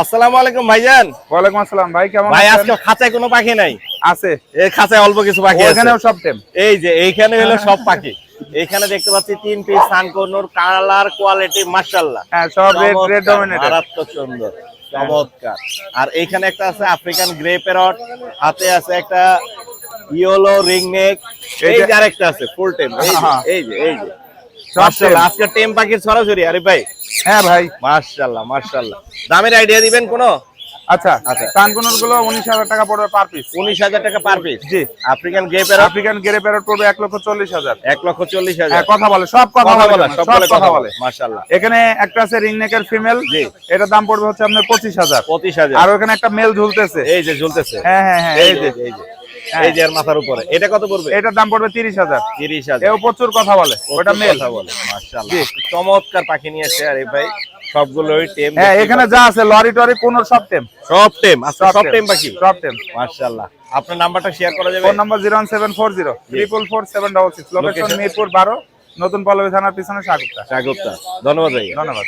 আসসালামু আলাইকুম ভাইজান। ওয়ালাইকুম আসসালাম ভাই, কেমন ভাই আছেন? আজকে খাঁচায় কোনো পাখি নাই? আছে, এই খাঁচায় অল্প কিছু পাখি আছে। ওখানেও সব টেম। এই যে এইখানে হলো সব পাখি। এইখানে দেখতে পাচ্ছি 3 পিস সানকোনোর কালার কোয়ালিটি মাশাআল্লাহ। হ্যাঁ, সব রেড ডমিনেটেড। মারাত্মক সুন্দর, চমৎকার। আর এইখানে একটা আছে আফ্রিকান গ্রে প্যারট, হাতে আছে একটা ইয়েলো রিং নেক, এই যে আরেকটা আছে ফুল টেম। এই যে মাশাআল্লাহ, আজকে টেম পাখির সরাসরি। আরে ভাই, হ্যাঁ ভাই, মাশাআল্লাহ মাশাআল্লাহ। দামের আইডিয়া দিবেন কোনো? আচ্ছা সানকোনোর গুলো 19,000 টাকা পড়বে পার পিস। 19,000 টাকা পার পিস। জি। African grey parrot? African grey parrot পড়বে 1,40,000। 1,40,000। হ্যাঁ, কথা বলে, সব কথা বলে, সব কথা বলে। মাশাআল্লাহ। এখানে একটা আছে রিং নেকের ফিমেল। জি। এটার দাম পড়বে হচ্ছে আপনার 25,000। 25,000। আর ওখানে একটা মেল ঝুলতেছে। এই যে ঝুলতেছে। হ্যাঁ হ্যাঁ হ্যাঁ, এই যে এই যে এর মাথার উপরে এটা কত পড়বে? এটার দাম পড়বে 30,000। 30,000। এও প্রচুর কথা বলে, ওটা মেল। কথা বলে। মাশাআল্লাহ, চমৎকার পাখি নিয়ে আসছে আরে ভাই, সবগুলোই টেম। হ্যাঁ, এখানে যা আছে লরি টরি কোন সব টেম। সব টেম, আচ্ছা সব টেম পাখি। সব টেম। মাশাআল্লাহ। আপনার নাম্বারটা শেয়ার করা যাবে? Phone number 01740 444 766। লোকেশন মিরপুর 12, নতুন পল্লবী থানার পিছনে সাগুপ্তা। স্বাগত, ধন্যবাদ ভাই। ধন্যবাদ।